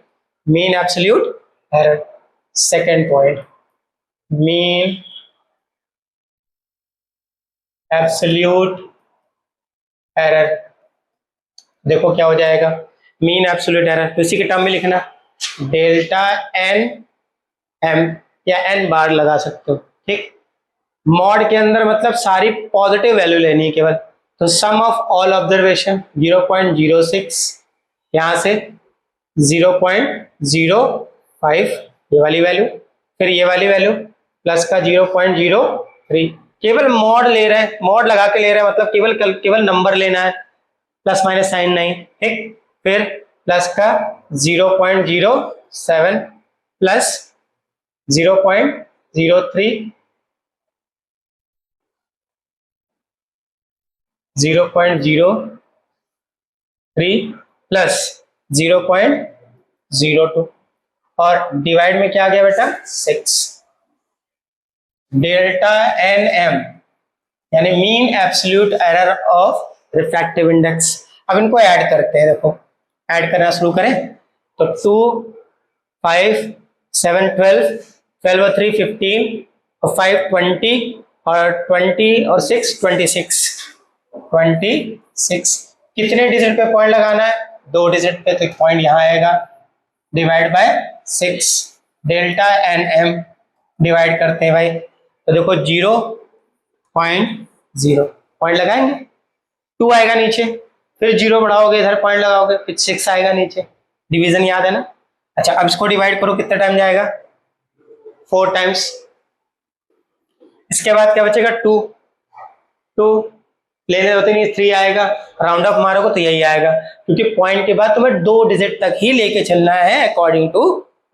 mean absolute error. Second point mean absolute error, देखो क्या हो जाएगा मीन एब्सोल्यूट एरर, तो इसी के टर्म में लिखना डेल्टा n m या n बार लगा सकते हो, ठीक। मॉड के अंदर मतलब सारी पॉजिटिव वैल्यू लेनी है केवल, तो सम ऑफ ऑल ऑब्जर्वेशन 0.06, यहां से 0.05 ये वाली वैल्यू, फिर ये वाली वैल्यू प्लस का 0.03, केवल मॉड ले रहे हैं, मॉड लगा के ले रहे हैं, मतलब केवल नंबर लेना है, प्लस माइनस साइन नहीं, ठीक। फिर प्लस का 0.07 प्लस 0.03 0.03 प्लस 0.02, और डिवाइड में क्या आ गया बेटा 6। डेल्टा एन एम यानी mean absolute error of refractive index. अब इनको ऐड करते हैं, देखो ऐड करना शुरू करें, तो 2 5 7 12 12 और 3 15 और 5 20 और 20 और 6 26, कितने डिजिट पे पॉइंट लगाना है 2 डिजिट पे, तो पॉइंट यहाँ आएगा divide by 6, delta N M divide करते हैं भाई, तो देखो 0.0 पॉइंट लगाएंगे, 2 आएगा नीचे, फिर 0 बढ़ाओगे इधर पॉइंट लगाओगे, फिर 6 आएगा नीचे, डिवीजन याद है ना। अच्छा अब इसको डिवाइड करो, कितना टाइम जाएगा, 4 टाइम्स। इसके बाद क्या बचेगा, 2 लेने होते नहीं, 3 आएगा, राउंड ऑफ मारोगे तो यही आएगा, क्योंकि पॉइंट के बाद तुम्हें 2 डिजिट तक ही लेके चलना है अकॉर्डिंग टू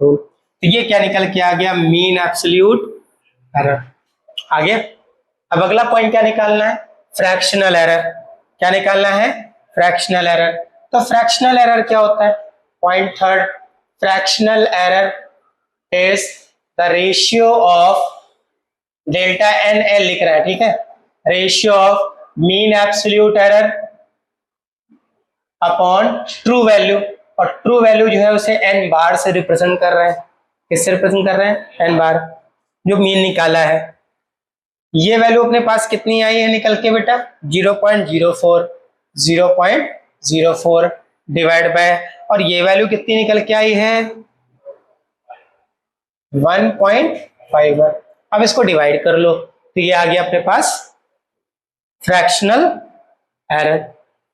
रूल। तो ये क्या निकल के आ गया, मीन एब्सोल्यूट एरर आ गया। अब अगला पॉइंट क्या निकालना है, फ्रैक्शनल एरर। क्या निकालना है, फ्रैक्शनल एरर। तो फ्रैक्शनल एरर क्या होता है, point third, fractional error is the ratio of delta N L लिख रहा है, ठीक है, ratio of mean absolute error upon true value, और ट्रू वैल्यू जो है उसे एन बार से रिप्रेजेंट कर रहे हैं, किससे रिप्रेजेंट कर रहे हैं, एन बार, जो मीन निकाला है। ये वैल्यू अपने पास कितनी आई है निकल के बेटा, 0.04 डिवाइड बाय, और ये वैल्यू कितनी निकल के आई है, 1.51। अब इसको डिवाइड कर लो, तो ये आ गया अपने पास फ्रैक्शनल एरर,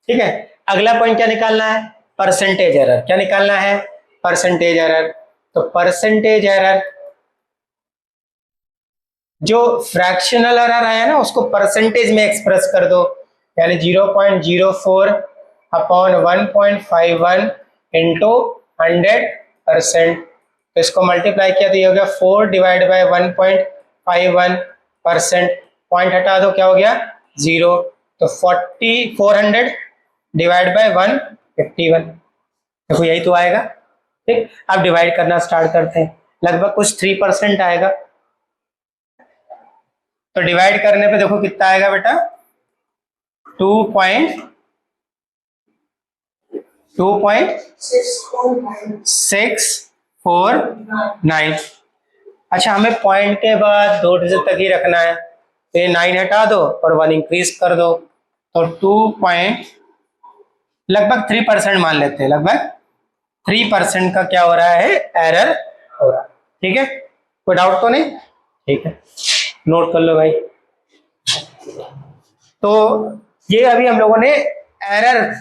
ठीक है। अगला पॉइंट क्या निकालना है, परसेंटेज एरर। क्या निकालना है, परसेंटेज एरर। तो परसेंटेज एरर, जो फ्रैक्शनल एरर आया ना उसको परसेंटेज में एक्सप्रेस कर दो, यानी 0.04 अपॉन 1.51 इंटू 100%। तो इसको मल्टीप्लाई किया तो ये हो गया 4 डिवाइड बाय 1.51%, पॉइंट हटा दो क्या हो गया 0, तो 400 डिवाइड बाय 151, देखो यही तो आएगा, ठीक। अब डिवाइड करना स्टार्ट करते हैं, लगभग कुछ 3% आएगा। तो डिवाइड करने पे देखो कितना आएगा बेटा, 2.649। अच्छा हमें पॉइंट के बाद 2 डिजिट तक ही रखना है, तो ये 9 हटा दो और 1 इंक्रीज कर दो, तो 2 लगभग 3% मान लेते हैं, लगभग 3% का क्या हो रहा है, एरर हो रहा है, ठीक है। कोई डाउट तो नहीं, ठीक है, नोट कर लो भाई। तो ये अभी हम लोगों ने एरर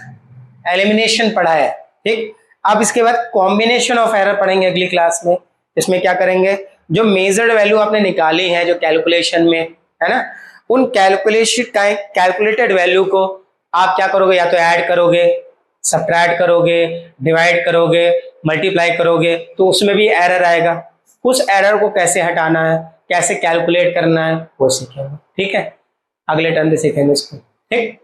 एलिमिनेशन पढ़ा है, ठीक। अब इसके बाद कॉम्बिनेशन ऑफ एरर पढ़ेंगे अगली क्लास में। इसमें क्या करेंगे, जो मेजर्ड वैल्यू आपने निकाली है जो कैलकुलेशन में है ना, उन कैलकुलेटेड वैल्यू को आप क्या करोगे, या तो ऐड करोगे, सब्ट्रैक्ट करोगे, डिवाइड करोगे, मल्टीप्लाई करोगे, तो उसमें भी एरर आएगा। उस एरर को कैसे हटाना है, कैसे कैलकुलेट करना है, वो सीखेंगे, ठीक है। अगले टर्न में सीखेंगे इसको, ठीक।